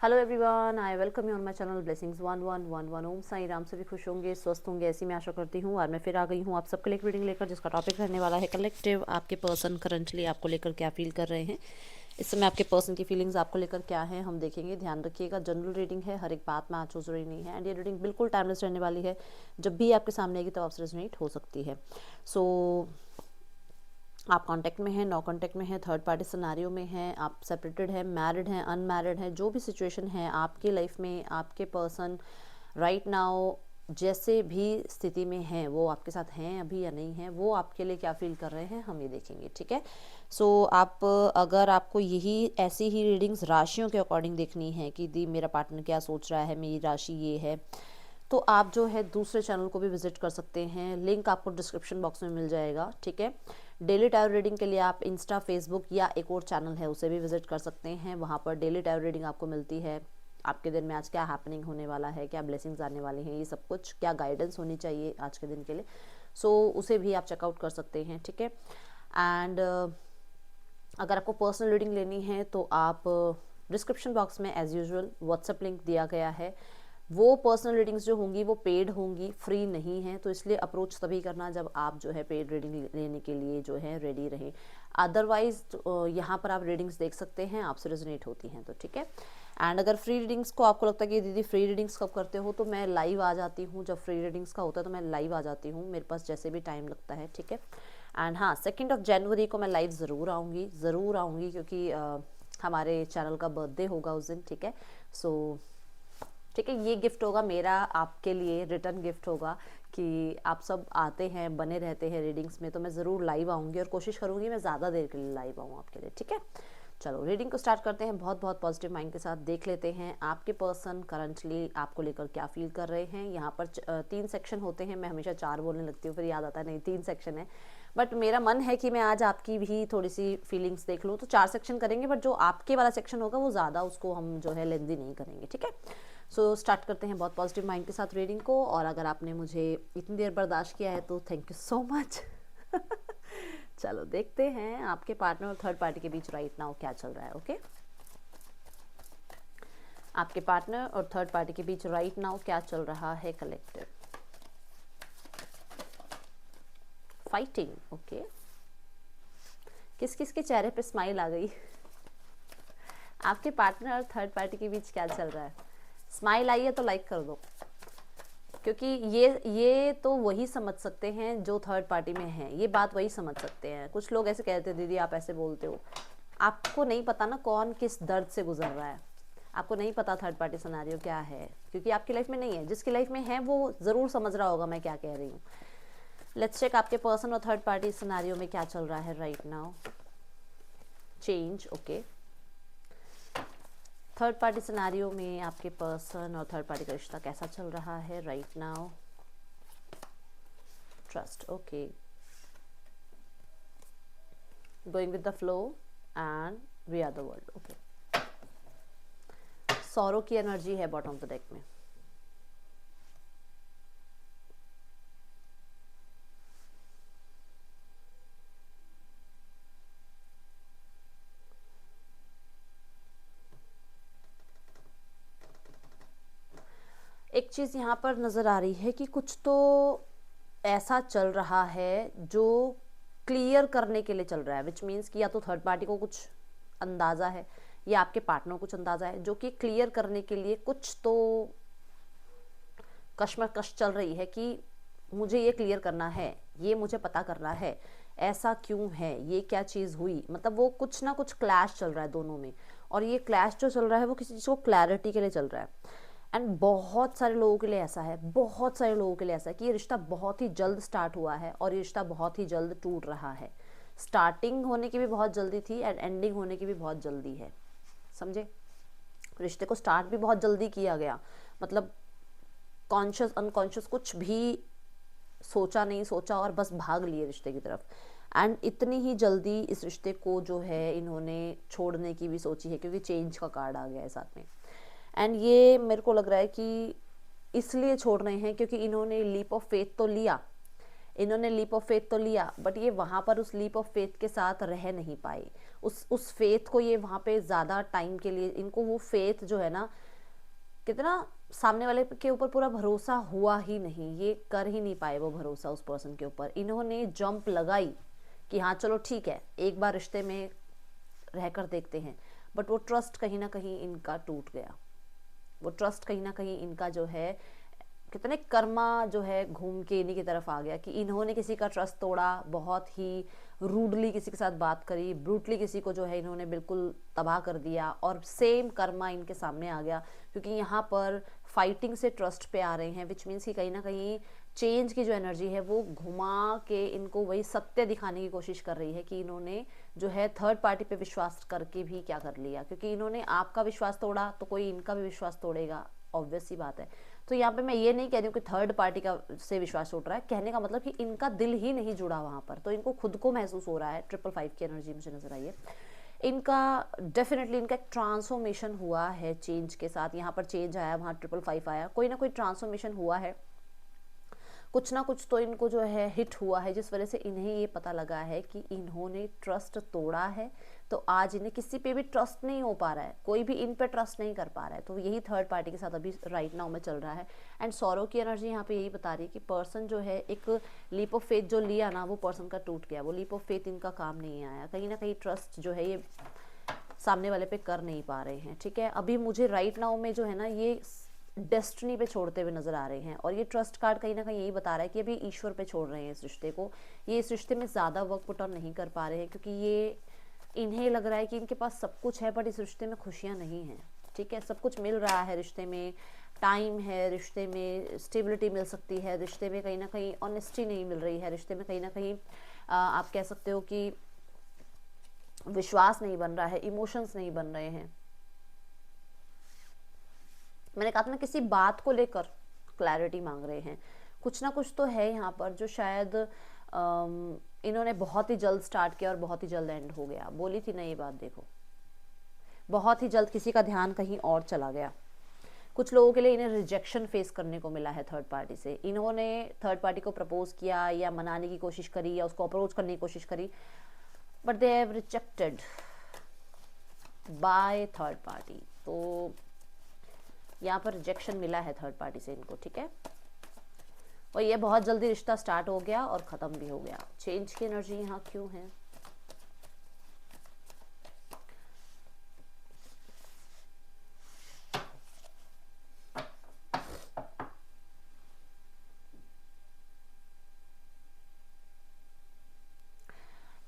Hello everyone, I welcome you on my channel blessings 1111। ओम साई राम। सभी खुश होंगे, स्वस्थ होंगे, ऐसी मैं आशा करती हूँ। और मैं फिर आ गई हूँ आप सबके लिए एक रीडिंग लेकर, जिसका टॉपिक रहने वाला है कलेक्टिव। आपके पर्सन करंटली आपको लेकर क्या फील कर रहे हैं, इस समय आपके पर्सन की फीलिंग्स आपको लेकर क्या है, हम देखेंगे। ध्यान रखिएगा, जनरल रीडिंग है, हर एक बात में आज जरूरी नहीं है। एंड ये रीडिंग बिल्कुल टाइमलेस रहने वाली है। जब भी आपके सामने आएगी तब आपसे रेजोनेट हो सकती है। सो आप कांटेक्ट में हैं, नो कांटेक्ट में हैं, थर्ड पार्टी सिनारियो में हैं, आप सेपरेटेड हैं, मैरिड हैं, अनमैरिड हैं, जो भी सिचुएशन है आपकी लाइफ में, आपके पर्सन राइट नाउ जैसे भी स्थिति में हैं, वो आपके साथ हैं अभी या नहीं हैं, वो आपके लिए क्या फील कर रहे हैं, हम ये देखेंगे। ठीक है। सो आप अगर आपको यही ऐसी ही रीडिंग्स राशियों के अकॉर्डिंग देखनी है कि दी मेरा पार्टनर क्या सोच रहा है, मेरी राशि ये है, तो आप जो है दूसरे चैनल को भी विजिट कर सकते हैं। लिंक आपको डिस्क्रिप्शन बॉक्स में मिल जाएगा। ठीक है। डेली टैरो रीडिंग के लिए आप इंस्टा, फेसबुक या एक और चैनल है उसे भी विजिट कर सकते हैं। वहाँ पर डेली टैरो रीडिंग आपको मिलती है। आपके दिन में आज क्या हैपनिंग होने वाला है, क्या ब्लेसिंग्स आने वाली हैं, ये सब कुछ, क्या गाइडेंस होनी चाहिए आज के दिन के लिए, सो उसे भी आप चेकआउट कर सकते हैं। ठीक है। एंड अगर आपको पर्सनल रीडिंग लेनी है तो आप डिस्क्रिप्शन बॉक्स में एज यूजुअल व्हाट्सएप लिंक दिया गया है। वो पर्सनल रीडिंग्स जो होंगी वो पेड होंगी, फ्री नहीं है। तो इसलिए अप्रोच तभी करना जब आप जो है पेड रीडिंग लेने के लिए जो है रेडी रहें। अदरवाइज यहाँ पर आप रीडिंग्स देख सकते हैं, आपसे रेजोनेट होती हैं तो ठीक है। एंड अगर फ्री रीडिंग्स को आपको लगता है कि दीदी फ्री रीडिंग्स कब करते हो, तो मैं लाइव आ जाती हूँ। जब फ्री रीडिंग्स का होता है तो मैं लाइव आ जाती हूँ, मेरे पास जैसे भी टाइम लगता है। ठीक है। एंड हाँ, 2 जनवरी को मैं लाइव ज़रूर आऊँगी क्योंकि हमारे चैनल का बर्थडे होगा उस दिन। ठीक है। सो ठीक है, ये गिफ्ट होगा मेरा आपके लिए, रिटर्न गिफ्ट होगा कि आप सब आते हैं, बने रहते हैं रीडिंग्स में, तो मैं ज़रूर लाइव आऊँगी और कोशिश करूँगी मैं ज़्यादा देर के लिए लाइव आऊँ आपके लिए। ठीक है। चलो रीडिंग को स्टार्ट करते हैं। बहुत बहुत पॉजिटिव माइंड के साथ देख लेते हैं आपके पर्सन करंटली आपको लेकर क्या फील कर रहे हैं। यहाँ पर 3 सेक्शन होते हैं। मैं हमेशा 4 बोलने लगती हूँ, फिर याद आता है नहीं 3 सेक्शन है। बट मेरा मन है कि मैं आज आपकी भी थोड़ी सी फीलिंग्स देख लूँ, तो 4 सेक्शन करेंगे। बट जो आपके वाला सेक्शन होगा वो ज़्यादा, उसको हम जो है लेंदी नहीं करेंगे। ठीक है। सो स्टार्ट करते हैं बहुत पॉजिटिव माइंड के साथ रीडिंग को। और अगर आपने मुझे इतनी देर बर्दाश्त किया है तो थैंक यू सो मच। चलो देखते हैं आपके पार्टनर और थर्ड पार्टी के बीच राइट नाउ क्या चल रहा है। ओके। आपके पार्टनर और थर्ड पार्टी के बीच राइट नाउ क्या चल रहा है कलेक्टिव। फाइटिंग। ओके। किस किस के चेहरे पे स्माइल आ गई। आपके पार्टनर और थर्ड पार्टी के बीच क्या चल रहा है। स्माइल आई है तो लाइक कर दो, क्योंकि ये तो वही समझ सकते हैं जो थर्ड पार्टी में है, ये बात वही समझ सकते हैं। कुछ लोग ऐसे कहते हैं दीदी आप ऐसे बोलते हो, आपको नहीं पता ना कौन किस दर्द से गुजर रहा है। आपको नहीं पता थर्ड पार्टी सिनेरियो क्या है, क्योंकि आपकी लाइफ में नहीं है। जिसकी लाइफ में है वो ज़रूर समझ रहा होगा मैं क्या कह रही हूँ। लेट्स चेक आपके पर्सन और थर्ड पार्टी सिनेरियो में क्या चल रहा है right now. Change. Okay. Third party scenario में आपके पर्सन और थर्ड पार्टी का रिश्ता कैसा चल रहा है right now. Trust. Okay. Going with the flow and we are the world. Okay. Sorrow की एनर्जी है बॉटम ऑफ द डेक में। एक चीज़ यहाँ पर नज़र आ रही है कि कुछ तो ऐसा चल रहा है जो क्लियर करने के लिए चल रहा है, विच मीन्स कि या तो थर्ड पार्टी को कुछ अंदाज़ा है या आपके पार्टनर को कुछ अंदाज़ा है, जो कि क्लियर करने के लिए कुछ तो कश्मकश चल रही है कि मुझे ये क्लियर करना है, ये मुझे पता करना है, ऐसा क्यों है, ये क्या चीज़ हुई। मतलब वो कुछ ना कुछ क्लैश चल रहा है दोनों में, और ये क्लैश जो चल रहा है वो किसी चीज़ को क्लैरिटी के लिए चल रहा है। एंड बहुत सारे लोगों के लिए ऐसा है, बहुत सारे लोगों के लिए ऐसा है कि ये रिश्ता बहुत ही जल्द स्टार्ट हुआ है और ये रिश्ता बहुत ही जल्द टूट रहा है। स्टार्टिंग होने की भी बहुत जल्दी थी एंड एंडिंग होने की भी बहुत जल्दी है। समझे। रिश्ते को स्टार्ट भी बहुत जल्दी किया गया, मतलब कॉन्शियस अनकॉन्शियस कुछ भी सोचा नहीं, सोचा और बस भाग लिए रिश्ते की तरफ। एंड इतनी ही जल्दी इस रिश्ते को जो है इन्होंने छोड़ने की भी सोची है, क्योंकि चेंज का कार्ड आ गया है साथ में। एंड ये मेरे को लग रहा है कि इसलिए छोड़ रहे हैं क्योंकि इन्होंने लीप ऑफ फेथ तो लिया, बट ये वहाँ पर उस लीप ऑफ फेथ के साथ रह नहीं पाए। उस फेथ को ये वहाँ पे ज़्यादा टाइम के लिए इनको वो फेथ जो है ना, कितना सामने वाले के ऊपर पूरा भरोसा हुआ ही नहीं, ये कर ही नहीं पाए वो भरोसा उस पर्सन के ऊपर। इन्होंने जंप लगाई कि हाँ चलो ठीक है, एक बार रिश्ते में रहकर देखते हैं, बट वो ट्रस्ट कहीं ना कहीं इनका टूट गया। वो ट्रस्ट कहीं ना कहीं इनका जो है, कितने कर्मा जो है घूम के इन्हीं की तरफ आ गया कि इन्होंने किसी का ट्रस्ट तोड़ा, बहुत ही रूडली किसी के साथ बात करी, ब्रूटली किसी को जो है इन्होंने बिल्कुल तबाह कर दिया, और सेम कर्मा इनके सामने आ गया। क्योंकि यहाँ पर फाइटिंग से ट्रस्ट पे आ रहे हैं, विच मीन्स कि कहीं ना कहीं चेंज की जो एनर्जी है वो घुमा के इनको वही सत्य दिखाने की कोशिश कर रही है कि इन्होंने जो है थर्ड पार्टी पे विश्वास करके भी क्या कर लिया। क्योंकि इन्होंने आपका विश्वास तोड़ा तो कोई इनका भी विश्वास तोड़ेगा, ऑब्वियस सी बात है। तो यहाँ पे मैं ये नहीं कह रही हूँ कि थर्ड पार्टी का से विश्वास टूट रहा है, कहने का मतलब कि इनका दिल ही नहीं जुड़ा वहाँ पर, तो इनको खुद को महसूस हो रहा है। 555 की एनर्जी मुझे नजर आई है। इनका डेफिनेटली इनका एक ट्रांसफॉर्मेशन हुआ है चेंज के साथ। यहाँ पर चेंज आया, वहाँ 555 आया, कोई ना कोई ट्रांसफॉर्मेशन हुआ है, कुछ ना कुछ तो इनको जो है हिट हुआ है, जिस वजह से इन्हें ये पता लगा है कि इन्होंने ट्रस्ट तोड़ा है। तो आज इन्हें किसी पे भी ट्रस्ट नहीं हो पा रहा है, कोई भी इन पे ट्रस्ट नहीं कर पा रहा है। तो यही थर्ड पार्टी के साथ अभी राइट नाउ में चल रहा है। एंड सौरव की एनर्जी यहाँ पे यही बता रही है कि पर्सन जो है एक लीप ऑफ फेथ जो लिया ना, वो पर्सन का टूट गया। वो लीप ऑफ फेथ इनका काम नहीं आया, कहीं ना कहीं ट्रस्ट जो है ये सामने वाले पे कर नहीं पा रहे हैं। ठीक है, अभी मुझे राइट नाउ में जो है ना ये डेस्टिनी पे छोड़ते हुए नजर आ रहे हैं। और ये ट्रस्ट कार्ड कहीं ना कहीं यही बता रहा है कि अभी ईश्वर पे छोड़ रहे हैं इस रिश्ते को। ये इस रिश्ते में ज़्यादा वर्क पुट ऑन नहीं कर पा रहे हैं, क्योंकि ये इन्हें लग रहा है कि इनके पास सब कुछ है बट इस रिश्ते में खुशियाँ नहीं हैं। ठीक है, सब कुछ मिल रहा है रिश्ते में, टाइम है, रिश्ते में स्टेबिलिटी मिल सकती है, रिश्ते में कहीं ना कहीं ऑनेस्टी नहीं मिल रही है, रिश्ते में कहीं ना कहीं आप कह सकते हो कि विश्वास नहीं बन रहा है, इमोशंस नहीं बन रहे हैं। मैंने कहा था ना, किसी बात को लेकर क्लैरिटी मांग रहे हैं। कुछ ना कुछ तो है यहाँ पर जो शायद इन्होंने बहुत ही जल्द स्टार्ट किया और बहुत ही जल्द एंड हो गया। बोली थी ना ये बात, देखो बहुत ही जल्द किसी का ध्यान कहीं और चला गया। कुछ लोगों के लिए इन्हें रिजेक्शन फेस करने को मिला है थर्ड पार्टी से। इन्होंने थर्ड पार्टी को प्रपोज किया या मनाने की कोशिश करी या उसको अप्रोच करने की कोशिश करी, but they have rejected by third party. तो यहाँ पर रिजेक्शन मिला है थर्ड पार्टी से इनको। ठीक है, और ये बहुत जल्दी रिश्ता स्टार्ट हो गया और ख़त्म भी हो गया। चेंज की एनर्जी यहाँ क्यों है?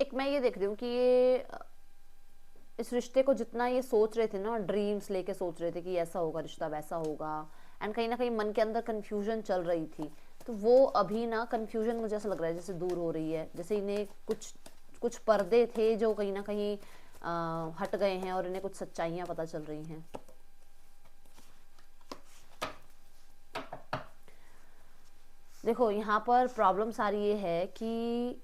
एक मैं ये देख रही हूँ कि ये इस रिश्ते को जितना ये सोच रहे थे ना, ड्रीम्स लेके सोच रहे थे कि ऐसा होगा रिश्ता, वैसा होगा, एंड कहीं ना कहीं मन के अंदर कन्फ्यूजन चल रही थी। तो वो अभी ना कन्फ्यूजन मुझे ऐसा लग रहा है जैसे दूर हो रही है, जैसे इन्हें कुछ कुछ पर्दे थे जो कहीं ना कहीं हट गए हैं और इन्हें कुछ सच्चाइयाँ पता चल रही हैं। देखो यहाँ पर प्रॉब्लम सारी ये है कि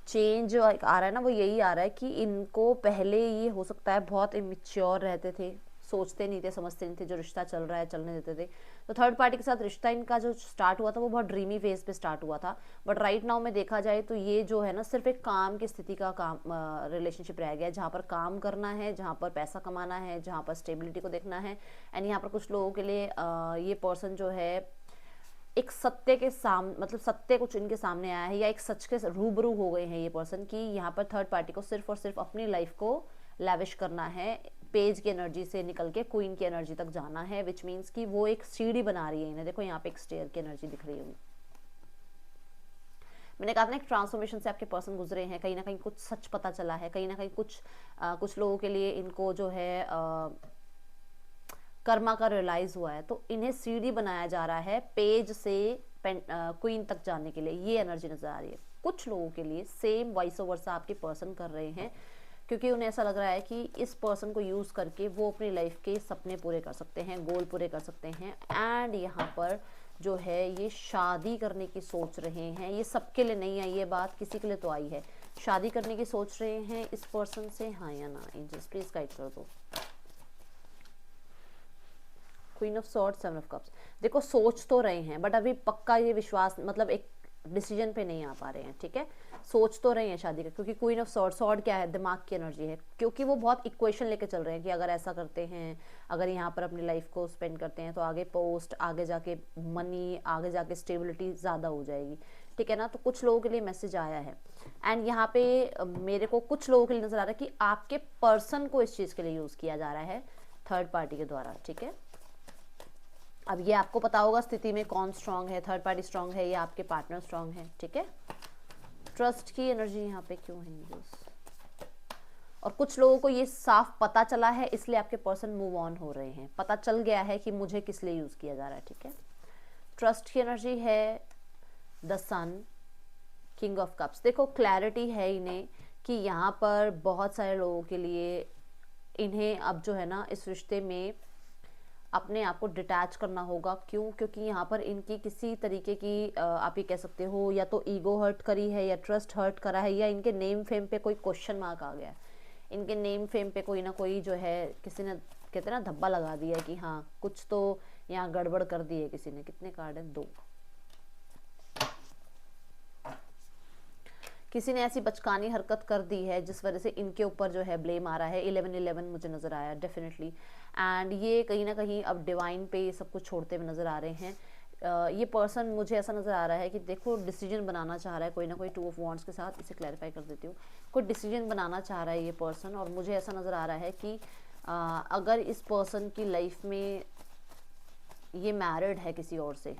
चेंज जो आ रहा है ना, वो यही आ रहा है कि इनको पहले ये हो सकता है बहुत इमेच्योर रहते थे, सोचते नहीं थे, समझते नहीं थे, जो रिश्ता चल रहा है चलने देते थे। तो थर्ड पार्टी के साथ रिश्ता इनका जो स्टार्ट हुआ था वो बहुत ड्रीमी फेज पे स्टार्ट हुआ था। बट राइट नाउ में देखा जाए तो ये जो है ना सिर्फ एक काम की स्थिति का काम रिलेशनशिप रह गया, जहाँ पर काम करना है, जहाँ पर पैसा कमाना है, जहाँ पर स्टेबिलिटी को देखना है। एंड यहाँ पर कुछ लोगों के लिए ये पर्सन जो है एक सत्य के मतलब सत्य कुछ इनके सामने आया है, या एक सच के रूबरू हो गए हैं ये पर्सन कि यहाँ पर थर्ड पार्टी को सिर्फ और सिर्फ अपनी लाइफ को लैविश करना है, पेज की एनर्जी से निकल के क्वीन की एनर्जी तक जाना है, विच मीन्स कि वो एक सीढ़ी बना रही है इन्हें। देखो यहाँ पे एक स्टेयर की एनर्जी दिख रही होगी। मैंने कहा था ना, एक ट्रांसफॉर्मेशन से आपके पर्सन गुजरे हैं, कहीं ना कहीं कुछ सच पता चला है, कहीं ना कहीं कुछ लोगों के लिए इनको जो है कर्मा का रियलाइज हुआ है। तो इन्हें सीढ़ी बनाया जा रहा है पेज से क्वीन तक जाने के लिए, ये एनर्जी नजर आ रही है। कुछ लोगों के लिए सेम वॉइस ओवर सा आपके पर्सन कर रहे हैं, क्योंकि उन्हें ऐसा लग रहा है कि इस पर्सन को यूज करके वो अपनी लाइफ के सपने पूरे कर सकते हैं, गोल पूरे कर सकते हैं। एंड यहाँ पर जो है ये शादी करने की सोच रहे हैं। ये सबके लिए नहीं आई ये बात, किसी के लिए तो आई है। शादी करने की सोच रहे हैं इस पर्सन से, हाँ या ना? एंजल्स प्लीज गाइड कर दो। Queen of swords, seven of cups. देखो सोच तो रहे हैं बट अभी पक्का ये विश्वास, मतलब एक डिसीजन पे नहीं आ पा रहे हैं, ठीक है। सोच तो रहे हैं शादी का, क्योंकि क्वीन ऑफ सॉर्ड, सॉर्ड क्या है, दिमाग की एनर्जी है, क्योंकि वो बहुत इक्वेशन लेके चल रहे हैं कि अगर ऐसा करते हैं, अगर यहाँ पर अपनी लाइफ को स्पेंड करते हैं तो आगे पोस्ट, आगे जाके मनी, आगे जाके स्टेबिलिटी ज़्यादा हो जाएगी, ठीक है ना। तो कुछ लोगों के लिए मैसेज आया है, एंड यहाँ पे मेरे को कुछ लोगों के लिए नजर आ रहा है कि आपके पर्सन को इस चीज़ के लिए यूज़ किया जा रहा है थर्ड पार्टी के द्वारा, ठीक है। अब ये आपको पता होगा स्थिति में कौन स्ट्रांग है, थर्ड पार्टी स्ट्रांग है या आपके पार्टनर स्ट्रांग है, ठीक है। ट्रस्ट की एनर्जी यहाँ पे क्यों है यूज, और कुछ लोगों को ये साफ पता चला है, इसलिए आपके पर्सन मूव ऑन हो रहे हैं, पता चल गया है कि मुझे किस लिए यूज किया जा रहा है, ठीक है। ट्रस्ट की एनर्जी है the sun, king of cups. देखो क्लैरिटी है इन्हें कि यहाँ पर बहुत सारे लोगों के लिए इन्हें अब जो है ना इस रिश्ते में अपने आप को डिटैच करना होगा। क्यों? क्योंकि यहाँ पर इनकी किसी तरीके की आप ये कह सकते हो या तो ईगो हर्ट करी है, या ट्रस्ट हर्ट करा है, या इनके नेम फेम पे कोई क्वेश्चन मार्क आ गया है। इनके नेम फेम पे कोई ना कोई जो है किसी ने, कहते हैं ना, धब्बा लगा दिया है कि हाँ कुछ तो यहाँ गड़बड़ कर दी है किसी ने। कितने कार्ड हैं? 2। किसी ने ऐसी बचकानी हरकत कर दी है जिस वजह से इनके ऊपर जो है ब्लेम आ रहा है। 11-11 मुझे नज़र आया डेफिनेटली, एंड ये कहीं ना कहीं अब डिवाइन पे ये सब कुछ छोड़ते हुए नज़र आ रहे हैं। ये पर्सन मुझे ऐसा नज़र आ रहा है कि देखो डिसीजन बनाना चाह रहा है कोई ना कोई, 2 ऑफ वॉन्ड्स के साथ। इसे क्लैरिफाई कर देती हूँ, कोई डिसीजन बनाना चाह रहा है ये पर्सन, और मुझे ऐसा नज़र आ रहा है कि अगर इस पर्सन की लाइफ में ये मैरिड है किसी और से,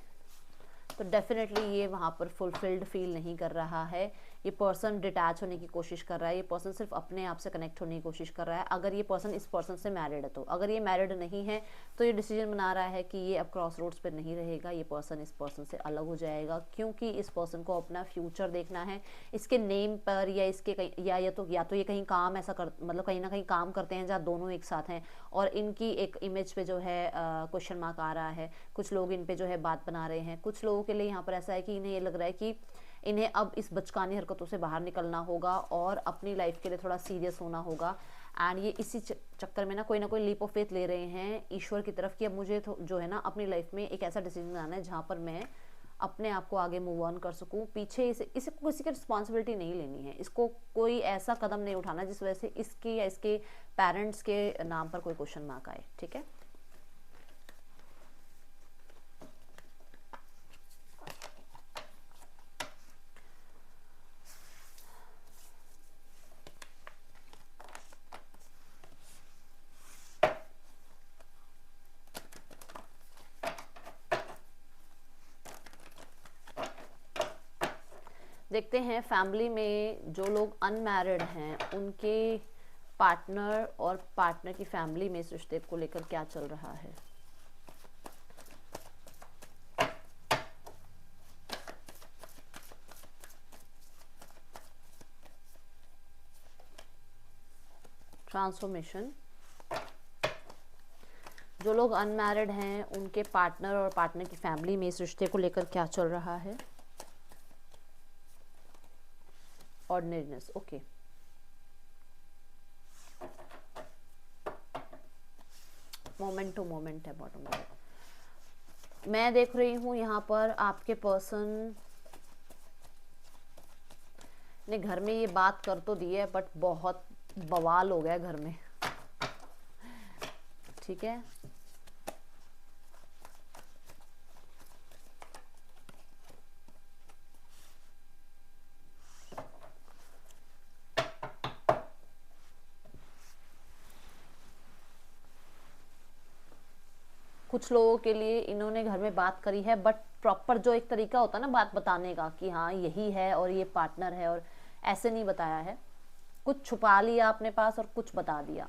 तो डेफिनेटली ये वहाँ पर फुलफिल्ड फील नहीं कर रहा है। ये पर्सन डिटैच होने की कोशिश कर रहा है, ये पर्सन सिर्फ अपने आप से कनेक्ट होने की कोशिश कर रहा है। अगर ये पर्सन इस पर्सन से मैरिड है तो, अगर ये मैरिड नहीं है तो ये डिसीजन बना रहा है कि ये अब क्रॉस रोड्स पर नहीं रहेगा, ये पर्सन इस पर्सन से अलग हो जाएगा, क्योंकि इस पर्सन को अपना फ्यूचर देखना है। इसके नेम पर या इसके कहीं या तो ये कहीं काम ऐसा कर, मतलब कहीं ना कहीं काम करते हैं जहाँ दोनों एक साथ हैं, और इनकी एक इमेज पे जो है क्वेश्चन मार्क आ रहा है। कुछ लोग इन पे जो है बात बना रहे हैं। कुछ लोगों के लिए यहाँ पर ऐसा है कि इन्हें ये लग रहा है कि इन्हें अब इस बचकानी हरकतों से बाहर निकलना होगा और अपनी लाइफ के लिए थोड़ा सीरियस होना होगा। एंड ये इसी चक्कर में ना कोई लीप ऑफ फेथ ले रहे हैं ईश्वर की तरफ कि अब मुझे जो है ना अपनी लाइफ में एक ऐसा डिसीजन बनाना है जहाँ पर मैं अपने आप को आगे मूव ऑन कर सकूँ। पीछे इसे किसी की रिस्पॉन्सिबिलिटी नहीं लेनी है, इसको कोई ऐसा कदम नहीं उठाना जिस वजह से इसके या इसके पेरेंट्स के नाम पर कोई क्वेश्चन मार्क आए, ठीक है। देखते हैं फैमिली में जो लोग अनमैरिड हैं उनके पार्टनर और पार्टनर की फैमिली में इस रिश्ते को लेकर क्या चल रहा है। ट्रांसफॉर्मेशन। जो लोग अनमैरिड हैं उनके पार्टनर और पार्टनर की फैमिली में इस रिश्ते को लेकर क्या चल रहा है। Ordinariness, okay. Moment to moment है बॉटम में। मैं देख रही हूँ यहाँ पर आपके पर्सन ने घर में ये बात कर तो दी है, बट बहुत बवाल हो गया घर में, ठीक है। कुछ लोगों के लिए इन्होंने घर में बात करी है, बट प्रॉपर जो एक तरीका होता है ना बात बताने का कि हाँ यही है और ये पार्टनर है, और ऐसे नहीं बताया है। कुछ छुपा लिया अपने पास और कुछ बता दिया।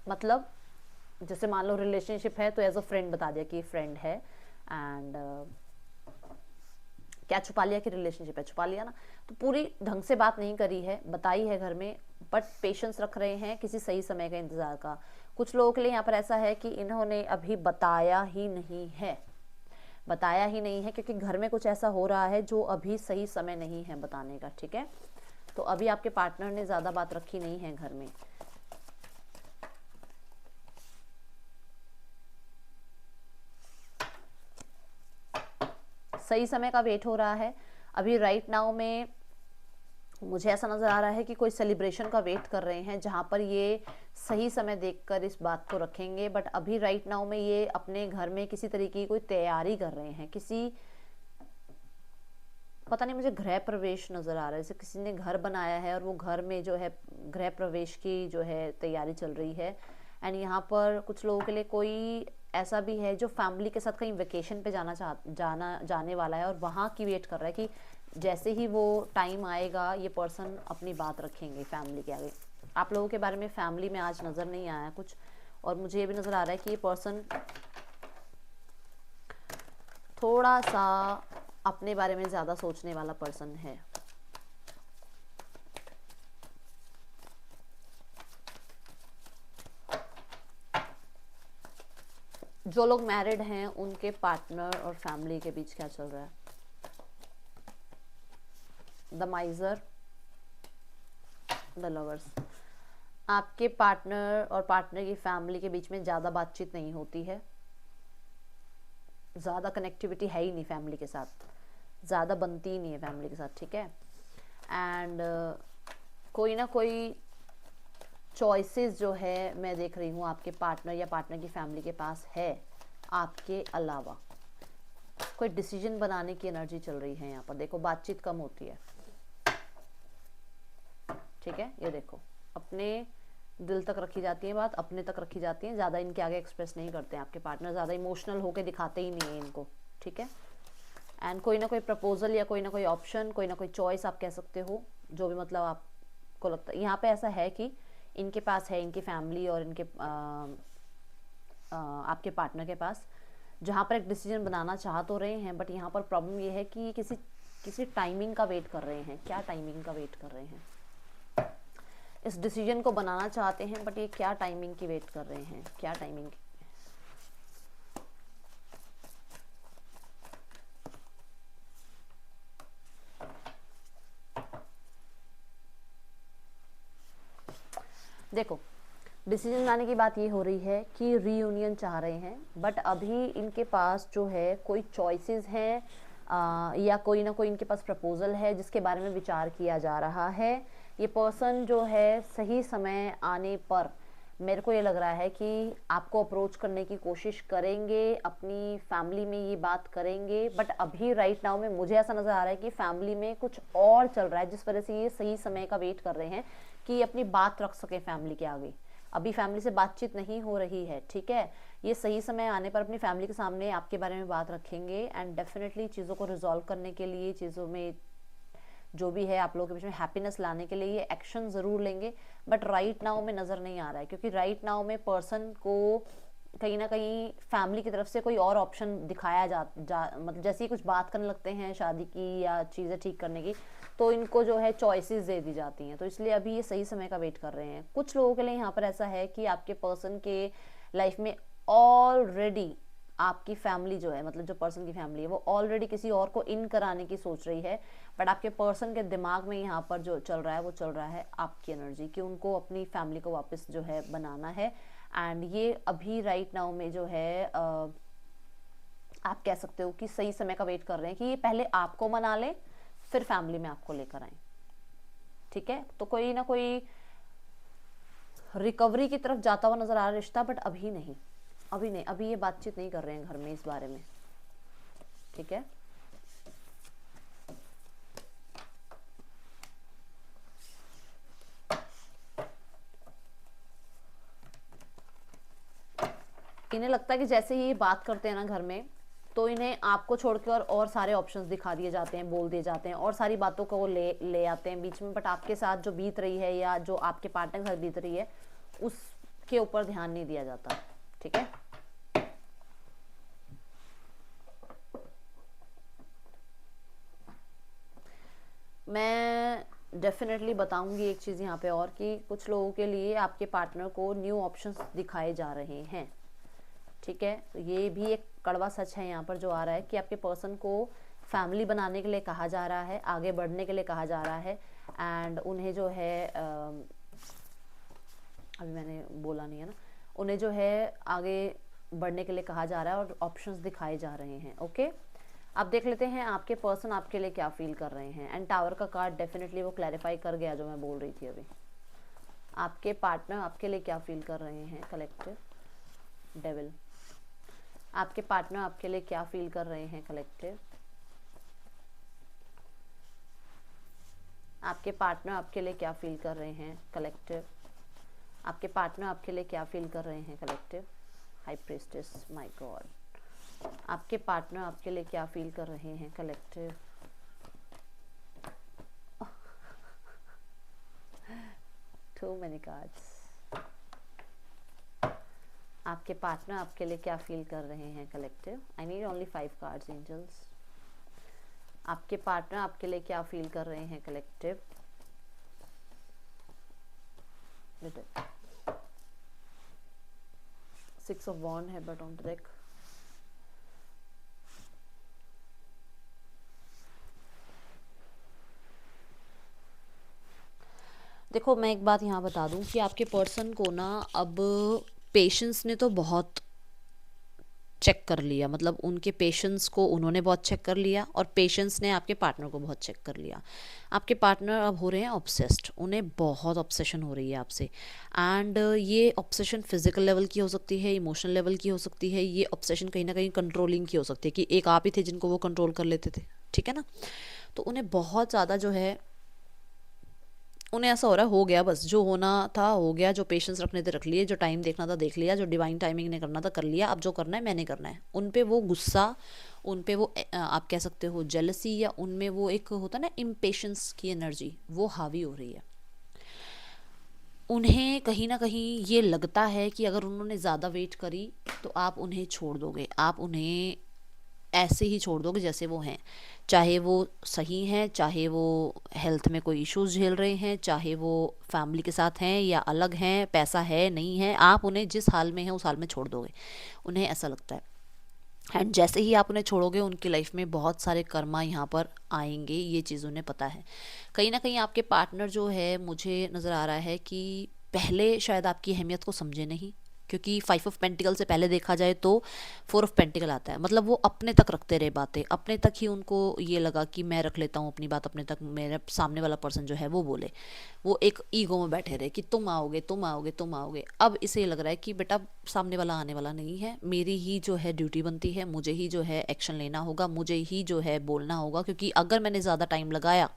मतलब जैसे मान लो रिलेशनशिप है तो एज अ फ्रेंड बता दिया कि फ्रेंड है, एंड क्या छुपा लिया कि रिलेशनशिप है, छुपा लिया ना। तो पूरी ढंग से बात नहीं करी है, बताई है घर में, बट पेशेंस रख रहे हैं किसी सही समय का इंतजार का। कुछ लोगों के लिए यहाँ पर ऐसा है कि इन्होंने अभी बताया ही नहीं है, बताया ही नहीं है क्योंकि घर में कुछ ऐसा हो रहा है जो अभी सही समय नहीं है बताने का, ठीक है। तो अभी आपके पार्टनर ने ज़्यादा बात रखी नहीं है घर में। सही समय का वेट हो रहा है। अभी राइट नाउ में मुझे ऐसा नज़र आ रहा है कि कोई सेलिब्रेशन का वेट कर रहे हैं, जहाँ पर ये सही समय देखकर इस बात को रखेंगे। बट अभी राइट नाउ में ये अपने घर में किसी तरीके की कोई तैयारी कर रहे हैं, किसी, पता नहीं, मुझे गृह प्रवेश नज़र आ रहा है, जैसे किसी ने घर बनाया है और वो घर में जो है गृह प्रवेश की जो है तैयारी चल रही है। एंड यहाँ पर कुछ लोगों के लिए कोई ऐसा भी है जो फैमिली के साथ कहीं वेकेशन पे जाने वाला है और वहाँ की वेट कर रहा है कि जैसे ही वो टाइम आएगा ये पर्सन अपनी बात रखेंगे फैमिली के आगे। आप लोगों के बारे में फैमिली में आज नज़र नहीं आया कुछ, और मुझे ये भी नज़र आ रहा है कि ये पर्सन थोड़ा सा अपने बारे में ज़्यादा सोचने वाला पर्सन है। जो लोग मैरिड हैं उनके पार्टनर और फैमिली के बीच क्या चल रहा है? The माइजर, the lovers. आपके पार्टनर और पार्टनर की फैमिली के बीच में ज़्यादा बातचीत नहीं होती है, ज़्यादा कनेक्टिविटी है ही नहीं फैमिली के साथ, ज़्यादा बनती ही नहीं है फैमिली के साथ, ठीक है। एंड कोई ना कोई चॉइसेस जो है मैं देख रही हूँ आपके पार्टनर या पार्टनर की फैमिली के पास है। आपके अलावा कोई डिसीजन बनाने की एनर्जी चल रही है यहाँ पर। देखो बातचीत कम होती है, ठीक है। ये देखो अपने दिल तक रखी जाती है बात, अपने तक रखी जाती है, ज़्यादा इनके आगे एक्सप्रेस नहीं करते हैं आपके पार्टनर, ज़्यादा इमोशनल होके दिखाते ही नहीं है इनको, ठीक है। एंड कोई ना कोई प्रपोजल या कोई ना कोई ऑप्शन, कोई ना कोई चॉइस आप कह सकते हो, जो भी मतलब आपको लगता है। यहाँ पे ऐसा है कि इनके पास है, इनकी फैमिली और इनके आपके पार्टनर के पास, जहाँ पर एक डिसीजन बनाना चाह तो रहे हैं, बट यहाँ पर प्रॉब्लम ये है कि किसी टाइमिंग का वेट कर रहे हैं। क्या टाइमिंग का वेट कर रहे हैं? इस डिसीजन को बनाना चाहते हैं बट ये क्या टाइमिंग की वेट कर रहे हैं? क्या टाइमिंग? देखो डिसीजन लाने की बात ये हो रही है कि रीयूनियन चाह रहे हैं, बट अभी इनके पास जो है कोई चॉइसेस हैं या कोई ना कोई इनके पास प्रपोजल है जिसके बारे में विचार किया जा रहा है। ये पर्सन जो है सही समय आने पर मेरे को ये लग रहा है कि आपको अप्रोच करने की कोशिश करेंगे, अपनी फैमिली में ये बात करेंगे, बट अभी राइट नाउ में मुझे ऐसा नज़र आ रहा है कि फैमिली में कुछ और चल रहा है जिस वजह से ये सही समय का वेट कर रहे हैं कि अपनी बात रख सके फैमिली के आगे। अभी फैमिली से बातचीत नहीं हो रही है, ठीक है। ये सही समय आने पर अपनी फैमिली के सामने आपके बारे में बात रखेंगे एंड डेफिनेटली चीज़ों को रिजॉल्व करने के लिए, चीज़ों में जो भी है आप लोगों के बीच में हैप्पीनेस लाने के लिए ये एक्शन ज़रूर लेंगे, बट राइट नाउ में नज़र नहीं आ रहा है, क्योंकि राइट नाउ में पर्सन को कहीं ना कहीं फैमिली की तरफ से कोई और ऑप्शन दिखाया मतलब जैसे ही कुछ बात करने लगते हैं शादी की या चीज़ें ठीक करने की, तो इनको जो है चॉइसेस दे दी जाती हैं। तो इसलिए अभी ये सही समय का वेट कर रहे हैं। कुछ लोगों के लिए यहाँ पर ऐसा है कि आपके पर्सन के लाइफ में ऑलरेडी आपकी फैमिली जो है, मतलब जो पर्सन की फैमिली है, वो ऑलरेडी किसी और को इन कराने की सोच रही है, बट आपके पर्सन के दिमाग में यहाँ पर जो चल रहा है वो चल रहा है आपकी एनर्जी कि उनको अपनी फैमिली को वापस जो है बनाना है। एंड ये अभी राइट नाउ में जो है आप कह सकते हो कि सही समय का वेट कर रहे हैं कि ये पहले आपको मना ले फिर फैमिली में आपको लेकर आए, ठीक है। तो कोई ना कोई रिकवरी की तरफ जाता हुआ नजर आ रहा है रिश्ता, बट अभी नहीं, अभी ये बातचीत नहीं कर रहे हैं घर में इस बारे में, ठीक है। इन्हें लगता है कि जैसे ही ये बात करते हैं ना घर में, तो इन्हें आपको छोड़कर और सारे ऑप्शंस दिखा दिए जाते हैं, बोल दिए जाते हैं और सारी बातों को वो ले आते हैं बीच में, बट आपके साथ जो बीत रही है या जो आपके पार्टनर के साथ बीत रही है उसके ऊपर ध्यान नहीं दिया जाता, ठीक है। मैं डेफिनेटली बताऊंगी एक चीज़ यहाँ पे और, कि कुछ लोगों के लिए आपके पार्टनर को न्यू ऑप्शंस दिखाए जा रहे हैं, ठीक है। तो ये भी एक कड़वा सच है यहाँ पर जो आ रहा है कि आपके पर्सन को फैमिली बनाने के लिए कहा जा रहा है, आगे बढ़ने के लिए कहा जा रहा है, एंड उन्हें जो है अभी मैंने बोला नहीं है ना, उन्हें जो है आगे बढ़ने के लिए कहा जा रहा है और ऑप्शंस दिखाए जा रहे हैं, ओके। अब देख लेते हैं आपके पर्सन आपके लिए क्या फील कर रहे हैं। एंड टावर का कार्ड डेफिनेटली वो क्लैरिफाई कर गया जो मैं बोल रही थी अभी। आपके पार्टनर आपके लिए क्या फील कर रहे हैं कलेक्टिव। डेविल। आपके पार्टनर आपके लिए क्या फील कर रहे हैं कलेक्टिव। आपके पार्टनर आपके लिए क्या फील कर रहे हैं कलेक्टिव। आपके पार्टनर आपके लिए क्या फील कर रहे हैं collective. High priestess, my god. आपके पार्टनर आपके लिए क्या फील कर रहे हैं कलेक्टिव। Too many cards. आपके पार्टनर आपके लिए क्या फील कर रहे हैं collective. I need only 5 cards angels. आपके पार्टनर आपके लिए क्या फील कर रहे हैं कलेक्टिव। 6 of Wands है बट ऑन द डेक। देखो मैं एक बात यहाँ बता दूं कि आपके पर्सन को ना अब पेशेंस ने तो बहुत चेक कर लिया, मतलब उनके पेशेंस को उन्होंने बहुत चेक कर लिया और पेशेंस ने आपके पार्टनर को बहुत चेक कर लिया। आपके पार्टनर अब हो रहे हैं ऑब्सेस्ड, उन्हें बहुत ऑब्सेशन हो रही है आपसे। एंड ये ऑब्सेशन फिजिकल लेवल की हो सकती है, इमोशनल लेवल की हो सकती है, ये ऑब्सेशन कहीं ना कहीं कंट्रोलिंग की हो सकती है कि एक आप ही थे जिनको वो कंट्रोल कर लेते थे, ठीक है ना। तो उन्हें बहुत ज़्यादा जो है, उन्हें ऐसा हो रहा है हो गया, बस जो होना था हो गया, जो पेशेंस रखने थे रख लिए, जो टाइम देखना था देख लिया, जो डिवाइन टाइमिंग ने करना था कर लिया, अब जो करना है मैंने करना है। उन पे वो गुस्सा, उन पे वो आप कह सकते हो जेलसी, या उनमें वो एक होता ना इम्पेशंस की एनर्जी, वो हावी हो रही है। उन्हें कहीं ना कहीं ये लगता है कि अगर उन्होंने ज़्यादा वेट करी तो आप उन्हें छोड़ दोगे, आप उन्हें ऐसे ही छोड़ दोगे जैसे वो हैं, चाहे वो सही हैं, चाहे वो हेल्थ में कोई इश्यूज झेल रहे हैं, चाहे वो फैमिली के साथ हैं या अलग हैं, पैसा है नहीं है, आप उन्हें जिस हाल में हैं उस हाल में छोड़ दोगे, उन्हें ऐसा लगता है। एंड जैसे ही आप उन्हें छोड़ोगे उनकी लाइफ में बहुत सारे कर्मा यहाँ पर आएंगे, ये चीज़ उन्हें पता है। कहीं ना कहीं आपके पार्टनर जो है, मुझे नज़र आ रहा है कि पहले शायद आपकी अहमियत को समझे नहीं, क्योंकि 5 ऑफ पेंटिकल से पहले देखा जाए तो 4 ऑफ पेंटिकल आता है, मतलब वो अपने तक रखते रहे बातें, अपने तक ही उनको ये लगा कि मैं रख लेता हूँ अपनी बात अपने तक, मेरे सामने वाला पर्सन जो है वो बोले, वो एक ईगो में बैठे रहे कि तुम आओगे तुम आओगे तुम आओगे। अब इसे लग रहा है कि बेटा सामने वाला आने वाला नहीं है, मेरी ही जो है ड्यूटी बनती है, मुझे ही जो है एक्शन लेना होगा, मुझे ही जो है बोलना होगा, क्योंकि अगर मैंने ज़्यादा टाइम लगाया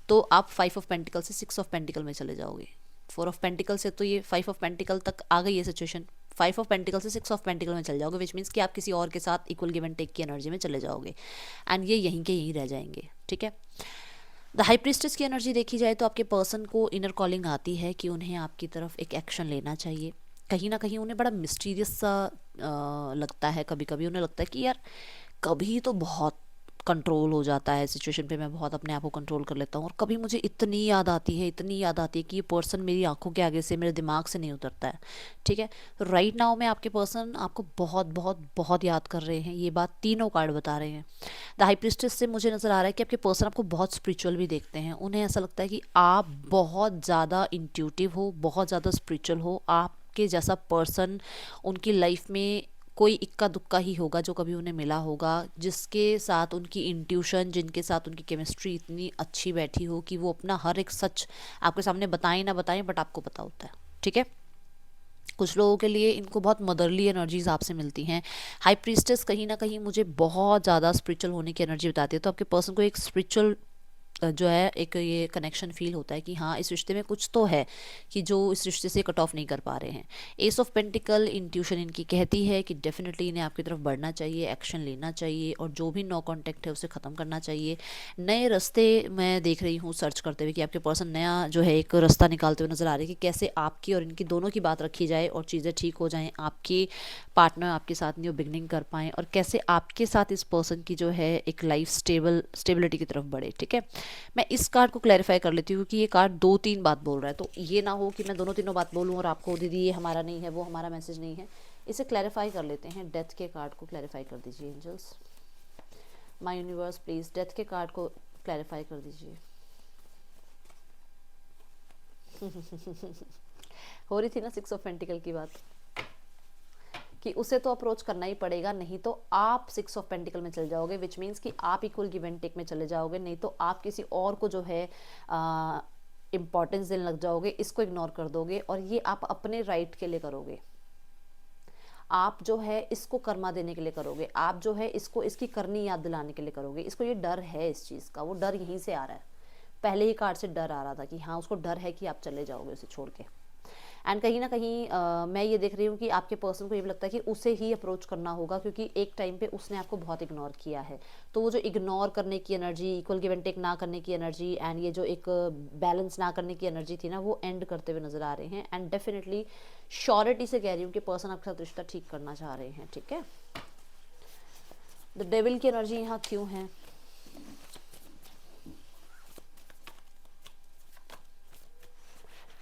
तो आप 5 ऑफ पेंटिकल से 6 ऑफ पेंटिकल में चले जाओगे। 4 ऑफ पेंटिकल से तो ये 5 ऑफ पेंटिकल तक आ गई है सिचुएशन, 5 ऑफ पेंटिकल से 6 ऑफ पेंटिकल में चले जाओगे, विच मीन्स कि आप किसी और के साथ इक्वल गिव एंड टेक की एनर्जी में चले जाओगे, एंड ये यहीं के यहीं रह जाएंगे, ठीक है। द हाई प्रीस्टेस की एनर्जी देखी जाए तो आपके पर्सन को इनर कॉलिंग आती है कि उन्हें आपकी तरफ एक एक्शन लेना चाहिए। कहीं ना कहीं उन्हें बड़ा मिस्टीरियस सा लगता है, कभी कभी उन्हें लगता है कि यार कभी तो बहुत कंट्रोल हो जाता है सिचुएशन पे, मैं बहुत अपने आप को कंट्रोल कर लेता हूँ, और कभी मुझे इतनी याद आती है, इतनी याद आती है कि ये पर्सन मेरी आंखों के आगे से मेरे दिमाग से नहीं उतरता है, ठीक है। राइट नाउ में आपके पर्सन आपको बहुत बहुत बहुत याद कर रहे हैं, ये बात तीनों कार्ड बता रहे हैं। द हाई प्रीस्टेस से मुझे नज़र आ रहा है कि आपके पर्सन आपको बहुत स्पिरिचुअल भी देखते हैं, उन्हें ऐसा लगता है कि आप बहुत ज़्यादा इंट्यूटिव हो, बहुत ज़्यादा स्पिरिचुअल हो, आपके जैसा पर्सन उनकी लाइफ में कोई इक्का दुक्का ही होगा जो कभी उन्हें मिला होगा, जिसके साथ उनकी इंट्यूशन, जिनके साथ उनकी केमिस्ट्री इतनी अच्छी बैठी हो कि वो अपना हर एक सच आपके सामने बताएं ना बताएं बट आपको पता होता है, ठीक है। कुछ लोगों के लिए इनको बहुत मदरली एनर्जीज आपसे मिलती हैं। हाई प्रीस्टेस कहीं ना कहीं मुझे बहुत ज़्यादा स्पिरिचुअल होने की एनर्जी बताती है, तो आपके पर्सन को एक स्पिरिचुअल जो है एक ये कनेक्शन फील होता है कि हाँ इस रिश्ते में कुछ तो है कि जो इस रिश्ते से कट ऑफ नहीं कर पा रहे हैं। एस ऑफ पेंटिकल इंट्यूशन इनकी कहती है कि डेफिनेटली इन्हें आपकी तरफ बढ़ना चाहिए, एक्शन लेना चाहिए, और जो भी नो कांटेक्ट है उसे ख़त्म करना चाहिए। नए रास्ते मैं देख रही हूँ सर्च करते हुए कि आपके पर्सन नया जो है एक रास्ता निकालते हुए नज़र आ रहे हैं कि कैसे आपकी और इनकी दोनों की बात रखी जाए और चीज़ें ठीक हो जाएँ, आपके पार्टनर आपके साथ न्यू बिगनिंग कर पाएँ, और कैसे आपके साथ इस पर्सन की जो है एक लाइफ स्टेबिलिटी की तरफ बढ़े, ठीक है। मैं इस कार्ड को क्लैरिफाई कर लेती हूँ कि ये कार्ड 2-3 बात बोल रहा है, तो ये ना हो कि मैं दोनों तीनों बात बोलूँ और आपको दीदी ये हमारा नहीं है, वो हमारा मैसेज नहीं है। इसे क्लैरिफाई कर लेते हैं। डेथ के कार्ड को क्लैरिफाई कर दीजिए angels, my universe please death के कार्ड को क्लैरिफाई कर दीजिए। हो रही थी ना 6 ऑफ पेंटिकल की बात, कि उसे तो अप्रोच करना ही पड़ेगा, नहीं तो आप 6 ऑफ पेंटिकल में चले जाओगे, विच मीन्स कि आप इक्वल गिव एंड टेक में चले जाओगे, नहीं तो आप किसी और को जो है इम्पॉर्टेंस देने लग जाओगे, इसको इग्नोर कर दोगे, और ये आप अपने राइट के लिए करोगे। आप जो है इसको कर्मा देने के लिए करोगे, आप जो है इसको इसकी करनी याद दिलाने के लिए करोगे। इसको ये डर है इस चीज़ का, वो डर यहीं से आ रहा है, पहले ही कार्ड से डर आ रहा था कि हाँ उसको डर है कि आप चले जाओगे उसे छोड़ के। एंड कहीं ना कहीं मैं ये देख रही हूँ कि आपके पर्सन को ये भी लगता है कि उसे ही अप्रोच करना होगा, क्योंकि एक टाइम पे उसने आपको बहुत इग्नोर किया है। तो वो जो इग्नोर करने की energy, equal give and take ना करने की एनर्जी, एंड ये जो एक बैलेंस ना करने की एनर्जी थी ना, वो एंड करते हुए नजर आ रहे हैं। एंड डेफिनेटली श्योरिटी से कह रही हूँ कि पर्सन आपके साथ रिश्ता ठीक करना चाह रहे हैं, ठीक है। द डेविल की एनर्जी यहाँ क्यों है?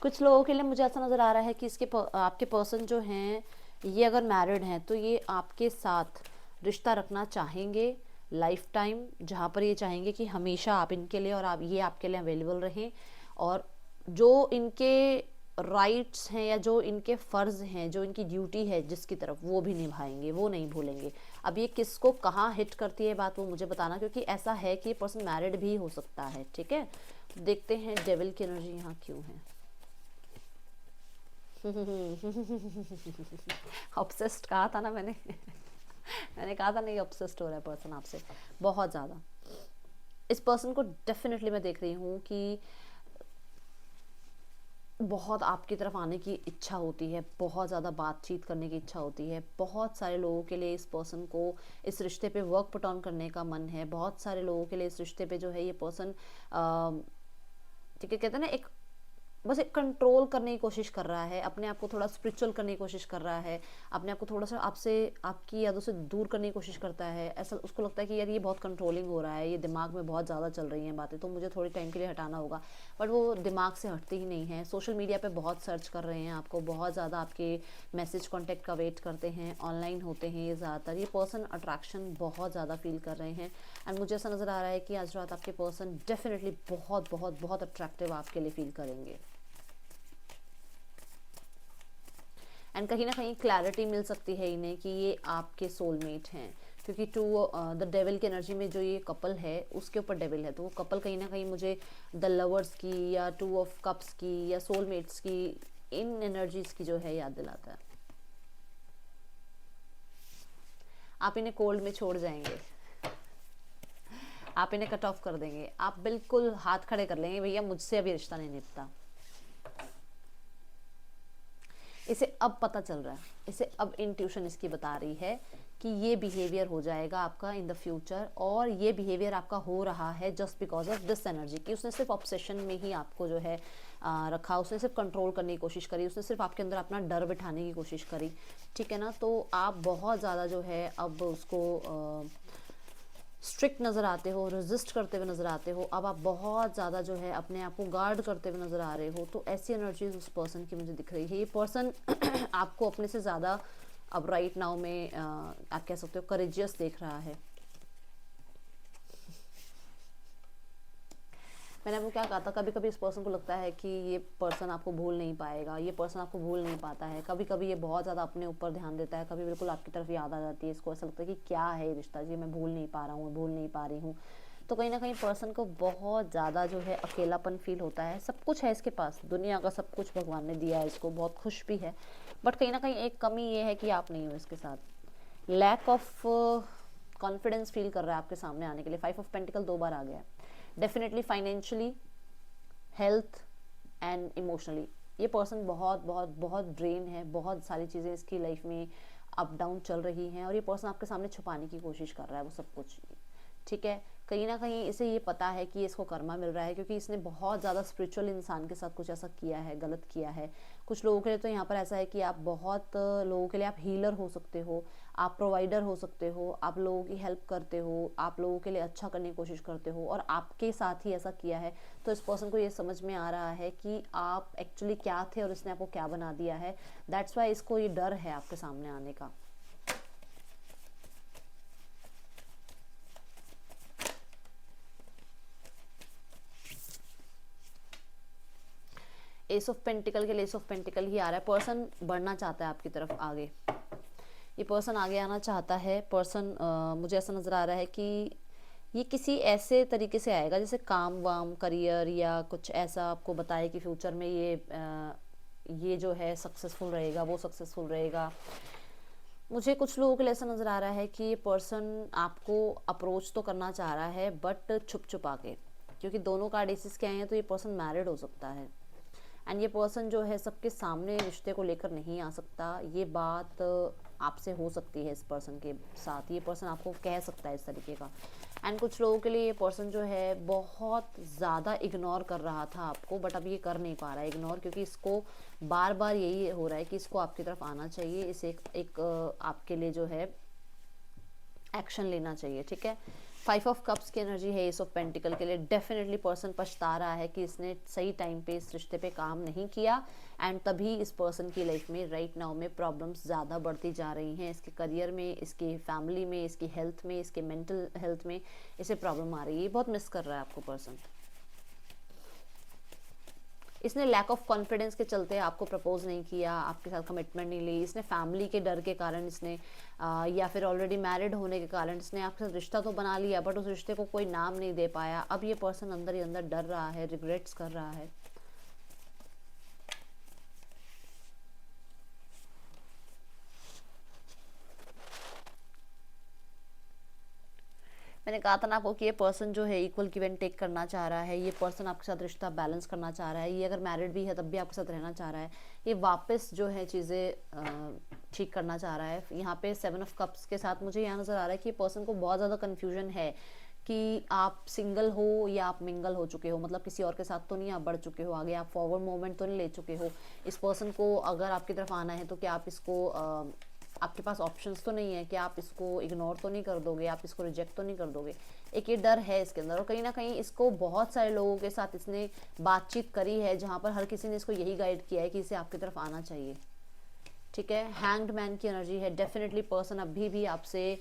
कुछ लोगों के लिए मुझे ऐसा नज़र आ रहा है कि आपके पर्सन जो हैं, ये अगर मैरिड हैं तो ये आपके साथ रिश्ता रखना चाहेंगे लाइफ टाइम, जहाँ पर ये चाहेंगे कि हमेशा आप इनके लिए और आप ये आपके लिए अवेलेबल रहें, और जो इनके राइट्स हैं या जो इनके फ़र्ज़ हैं, जो इनकी ड्यूटी है जिसकी तरफ, वो भी निभाएंगे, वो नहीं भूलेंगे। अब ये किसको कहाँ हिट करती है बात, वो मुझे बताना, क्योंकि ऐसा है कि ये पर्सन मैरिड भी हो सकता है, ठीक है। देखते हैं डेविल की एनर्जी यहाँ क्यों है। ऑब्सेस्ड कहा था ना मैंने मैंने कहा था नहीं, ऑब्सेस्ड हो रहा है पर्सन आपसे बहुत ज़्यादा। इस पर्सन को डेफिनेटली मैं देख रही हूँ कि बहुत आपकी तरफ आने की इच्छा होती है, बहुत ज़्यादा बातचीत करने की इच्छा होती है। बहुत सारे लोगों के लिए इस पर्सन को इस रिश्ते पे वर्क पुट ऑन करने का मन है। बहुत सारे लोगों के लिए इस रिश्ते पे जो है ये पर्सन, ठीक है, कहते हैं ना, एक बस एक कंट्रोल करने की कोशिश कर रहा है, अपने आप को थोड़ा स्पिरिचुअल करने की कोशिश कर रहा है, अपने आप को थोड़ा सा आपसे, आपकी यादों से दूर करने की कोशिश करता है। ऐसा उसको लगता है कि यार ये बहुत कंट्रोलिंग हो रहा है, ये दिमाग में बहुत ज़्यादा चल रही हैं बातें, तो मुझे थोड़ी टाइम के लिए हटाना होगा। बट वो दिमाग से हटती ही नहीं है। सोशल मीडिया पे बहुत सर्च कर रहे हैं आपको, बहुत ज़्यादा आपके मैसेज कॉन्टैक्ट का वेट करते हैं, ऑनलाइन होते हैं ये ज़्यादातर। ये पर्सन अट्रैक्शन बहुत ज़्यादा फील कर रहे हैं, एंड मुझे ऐसा नज़र आ रहा है कि आज रात आपके पर्सन डेफिनेटली बहुत बहुत बहुत अट्रैक्टिव आपके लिए फील करेंगे। एंड कहीं ना कहीं क्लैरिटी मिल सकती है इन्हें कि ये आपके सोलमेट हैं, क्योंकि द डेविल की एनर्जी में जो ये कपल है उसके ऊपर डेविल है, तो वो कपल कहीं ना कहीं मुझे द लवर्स की या 2 ऑफ कप्स की या सोलमेट्स की, इन एनर्जीज की जो है याद दिलाता है। आप इन्हें कोल्ड में छोड़ जाएंगे, आप इन्हें कट ऑफ कर देंगे, आप बिल्कुल हाथ खड़े कर लेंगे, भैया मुझसे अभी रिश्ता नहीं निपटा। इसे अब पता चल रहा है, इसे अब इंट्यूशन इसकी बता रही है कि ये बिहेवियर हो जाएगा आपका इन द फ्यूचर, और ये बिहेवियर आपका हो रहा है just because of this energy, कि उसने सिर्फ ऑब्सेशन में ही आपको जो है रखा, उसने सिर्फ कंट्रोल करने की कोशिश करी, उसने सिर्फ आपके अंदर अपना डर बिठाने की कोशिश करी, ठीक है ना। तो आप बहुत ज़्यादा जो है अब उसको स्ट्रिक्ट नज़र आते हो, रेजिस्ट करते हुए नज़र आते हो, अब आप बहुत ज़्यादा जो है अपने आप को गार्ड करते हुए नज़र आ रहे हो। तो ऐसी एनर्जीज उस पर्सन की मुझे दिख रही है। ये पर्सन आपको अपने से ज़्यादा अब राइट नाउ में आप कह सकते हो करेजियस देख रहा है। मैंने आपको क्या कहा था, कभी कभी इस पर्सन को लगता है कि ये पर्सन आपको भूल नहीं पाएगा, ये पर्सन आपको भूल नहीं पाता है। कभी कभी ये बहुत ज़्यादा अपने ऊपर ध्यान देता है, कभी बिल्कुल आपकी तरफ याद आ जाती है, इसको ऐसा लगता है कि क्या है रिश्ता जी, मैं भूल नहीं पा रहा हूँ, भूल नहीं पा रही हूँ। तो कहीं ना कहीं पर्सन को बहुत ज़्यादा जो है अकेलापन फील होता है। सब कुछ है इसके पास, दुनिया का सब कुछ भगवान ने दिया है इसको, बहुत खुश भी है, बट कहीं ना कहीं एक कमी ये है कि आप नहीं हो इसके साथ। लैक ऑफ कॉन्फिडेंस फील कर रहा है आपके सामने आने के लिए। 5 ऑफ पेंटिकल 2 बार आ गया है। Definitely financially, health and emotionally ये पर्सन बहुत बहुत बहुत ड्रेन है, बहुत सारी चीज़ें इसकी लाइफ में अप डाउन चल रही हैं, और ये पर्सन आपके सामने छुपाने की कोशिश कर रहा है वो सब कुछ, ठीक है। कहीं ना कहीं इसे ये पता है कि इसको कर्मा मिल रहा है, क्योंकि इसने बहुत ज़्यादा स्पिरिचुअल इंसान के साथ कुछ ऐसा किया है, गलत किया है। कुछ लोगों के लिए तो यहाँ पर ऐसा है कि आप बहुत लोगों के लिए आप हीलर हो सकते हो, आप प्रोवाइडर हो सकते हो, आप लोगों की हेल्प करते हो, आप लोगों के लिए अच्छा करने की कोशिश करते हो, और आपके साथ ही ऐसा किया है। तो इस पर्सन को ये समझ में आ रहा है कि आप एक्चुअली क्या थे और इसने आपको क्या बना दिया है। दैट्स वाई इसको ये डर है आपके सामने आने का। एस ऑफ पेंटिकल के लिए एस ऑफ पेंटिकल ही आ रहा है। पर्सन बढ़ना चाहता है आपकी तरफ आगे, ये पर्सन आगे आना चाहता है। पर्सन मुझे ऐसा नज़र आ रहा है कि ये किसी ऐसे तरीके से आएगा जैसे काम वाम करियर या कुछ ऐसा आपको बताए कि फ्यूचर में ये जो है सक्सेसफुल रहेगा, वो सक्सेसफुल रहेगा। मुझे कुछ लोगों के लिए ऐसा नज़र आ रहा है कि ये पर्सन आपको अप्रोच तो करना चाह रहा है बट छुप छुपा के, क्योंकि दोनों कार्ड एसिस के आए हैं तो ये पर्सन मैरिड हो सकता है। एंड ये पर्सन जो है सबके सामने रिश्ते को लेकर नहीं आ सकता। ये बात आपसे हो सकती है इस पर्सन के साथ, ये पर्सन आपको कह सकता है इस तरीके का। एंड कुछ लोगों के लिए ये पर्सन जो है बहुत ज़्यादा इग्नोर कर रहा था आपको, बट अब ये कर नहीं पा रहा है इग्नोर, क्योंकि इसको बार बार यही हो रहा है कि इसको आपकी तरफ आना चाहिए, इसे एक आपके लिए जो है एक्शन लेना चाहिए। ठीक है, 5 ऑफ कप्स की एनर्जी है एस ऑफ पेंटिकल के लिए। डेफिनेटली पर्सन पछता रहा है कि इसने सही टाइम पे इस रिश्ते पे काम नहीं किया, एंड तभी इस पर्सन की लाइफ में राइट नाउ में प्रॉब्लम्स ज़्यादा बढ़ती जा रही हैं। इसके करियर में, इसकी फैमिली में, इसकी हेल्थ में, इसके मेंटल हेल्थ में इसे प्रॉब्लम आ रही है। ये बहुत मिस कर रहा है आपको पर्सन। इसने लैक ऑफ कॉन्फिडेंस के चलते आपको प्रपोज नहीं किया, आपके साथ कमिटमेंट नहीं ली। इसने फैमिली के डर के कारण इसने या फिर ऑलरेडी मैरिड होने के कारण इसने आपके साथ रिश्ता तो बना लिया बट उस रिश्ते को कोई नाम नहीं दे पाया। अब ये पर्सन अंदर ही अंदर डर रहा है, रिग्रेट्स कर रहा है। मैंने कहा था ना आपको कि ये पर्सन जो है इक्वल गिव एंड टेक करना चाह रहा है। ये पर्सन आपके साथ रिश्ता बैलेंस करना चाह रहा है। ये अगर मैरिड भी है तब भी आपके साथ रहना चाह रहा है। ये वापस जो है चीज़ें ठीक करना चाह रहा है। यहाँ पे 7 ऑफ कप्स के साथ मुझे यहाँ नज़र आ रहा है कि ये पर्सन को बहुत ज़्यादा कन्फ्यूजन है कि आप सिंगल हो या आप मिंगल हो चुके हो, मतलब किसी और के साथ तो नहीं आप बढ़ चुके हो आगे, आप फॉरवर्ड मूवमेंट तो नहीं ले चुके हो। इस पर्सन को अगर आपकी तरफ आना है तो क्या आप इसको आपके पास ऑप्शंस तो नहीं है कि आप इसको इग्नोर तो नहीं कर दोगे, आप इसको रिजेक्ट तो नहीं कर दोगे। एक ये डर है इसके अंदर, और कहीं ना कहीं इसको बहुत सारे लोगों के साथ इसने बातचीत करी है जहाँ पर हर किसी ने इसको यही गाइड किया है कि इसे आपकी तरफ आना चाहिए। ठीक है, हैंग्ड मैन की एनर्जी है। डेफिनेटली पर्सन अभी भी आपसे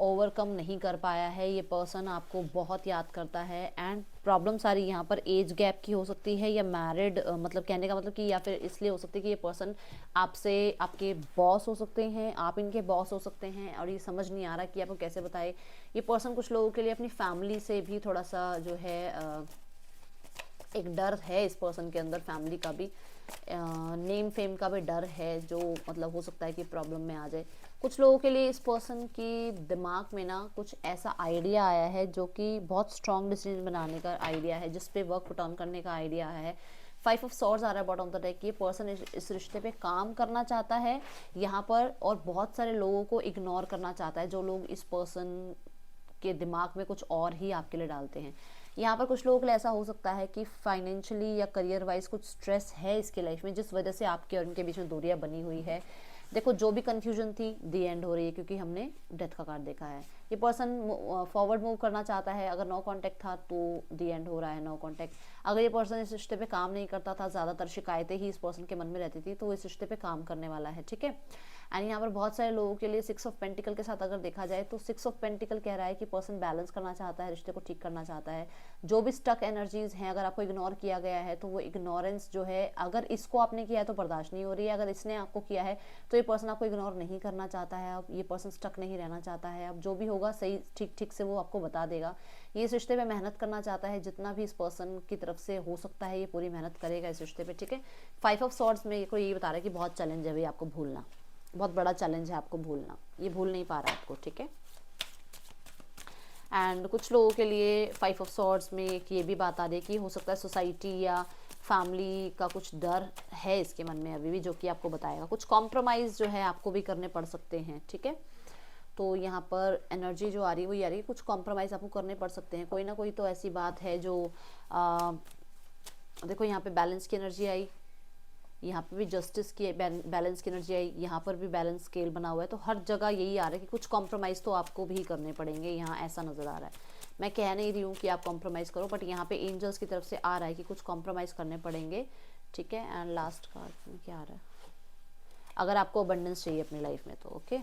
ओवरकम नहीं कर पाया है। ये पर्सन आपको बहुत याद करता है एंड प्रॉब्लम सारी यहाँ पर एज गैप की हो सकती है या मैरिड, मतलब कहने का मतलब कि या फिर इसलिए हो सकती है कि ये पर्सन आपसे, आपके बॉस हो सकते हैं, आप इनके बॉस हो सकते हैं, और ये समझ नहीं आ रहा कि आपको कैसे बताए। ये पर्सन कुछ लोगों के लिए अपनी फैमिली से भी थोड़ा सा जो है एक डर है इस पर्सन के अंदर, फैमिली का भी, नेम फेम का भी डर है, जो मतलब हो सकता है कि प्रॉब्लम में आ जाए। कुछ लोगों के लिए इस पर्सन की दिमाग में ना कुछ ऐसा आइडिया आया है जो कि बहुत स्ट्रॉन्ग डिसीजन बनाने का आइडिया है, जिस पे वर्क पुट ऑन करने का आइडिया है। 5 ऑफ सॉर्ड्स आ रहा है बॉटम ऑफ द डेक। ये पर्सन इस रिश्ते पे काम करना चाहता है यहाँ पर, और बहुत सारे लोगों को इग्नोर करना चाहता है जो लोग इस पर्सन के दिमाग में कुछ और ही आपके लिए डालते हैं। यहाँ पर कुछ लोगों के लिए ऐसा हो सकता है कि फाइनेंशियली या करियर वाइज कुछ स्ट्रेस है इसके लाइफ में, जिस वजह से आपके और इनके बीच में दूरियां बनी हुई है। देखो, जो भी कंफ्यूजन थी दी एंड हो रही है, क्योंकि हमने डेथ का कार्ड देखा है। ये पर्सन फॉरवर्ड मूव करना चाहता है। अगर नो कांटेक्ट था तो दी एंड हो रहा है, नो कांटेक्ट। अगर ये पर्सन इस रिश्ते पे काम नहीं करता था, ज़्यादातर शिकायतें ही इस पर्सन के मन में रहती थी, तो इस रिश्ते पे काम करने वाला है। ठीक है, एंड यहाँ पर बहुत सारे लोगों के लिए 6 ऑफ पेंटिकल के साथ अगर देखा जाए तो 6 ऑफ पेंटिकल कह रहा है कि पर्सन बैलेंस करना चाहता है, रिश्ते को ठीक करना चाहता है। जो भी स्टक एनर्जीज हैं, अगर आपको इग्नोर किया गया है तो वो इग्नोरेंस जो है, अगर इसको आपने किया है तो बर्दाश्त नहीं हो रही है, अगर इसने आपको किया है तो ये पर्सन आपको इग्नोर नहीं करना चाहता है। अब ये पर्सन स्टक नहीं रहना चाहता है। अब जो भी होगा सही ठीक ठीक से वो आपको बता देगा। ये इस रिश्ते में मेहनत करना चाहता है, जितना भी इस पर्सन की तरफ से हो सकता है ये पूरी मेहनत करेगा इस रिश्ते पे। ठीक है, 5 ऑफ सॉर्ड्स में ये बता रहा है कि बहुत चैलेंज है भाई आपको भूलना, बहुत बड़ा चैलेंज है आपको भूलना, ये भूल नहीं पा रहा है आपको। ठीक है, एंड कुछ लोगों के लिए 5 ऑफ सॉर्ड्स में एक ये भी बात आ रही है कि हो सकता है सोसाइटी या फैमिली का कुछ डर है इसके मन में अभी भी, जो कि आपको बताएगा। कुछ कॉम्प्रोमाइज़ जो है आपको भी करने पड़ सकते हैं। ठीक है, तो यहाँ पर एनर्जी जो आ रही है वो ये आ रही है, कुछ कॉम्प्रोमाइज़ आपको करने पड़ सकते हैं। कोई ना कोई तो ऐसी बात है जो देखो यहाँ पे बैलेंस की एनर्जी आई, यहाँ पे भी जस्टिस की बैलेंस की एनर्जी आई, यहाँ पर भी बैलेंस स्केल बना हुआ है। तो हर जगह यही आ रहा है कि कुछ कॉम्प्रोमाइज़ तो आपको भी करने पड़ेंगे, यहाँ ऐसा नज़र आ रहा है। मैं कह नहीं रही हूँ कि आप कॉम्प्रोमाइज़ करो, बट यहाँ पे एंजल्स की तरफ से आ रहा है कि कुछ कॉम्प्रोमाइज़ करने पड़ेंगे। ठीक है, एंड लास्ट कार्ड में क्या आ रहा है, अगर आपको अबंडेंस चाहिए अपनी लाइफ में तो ओके।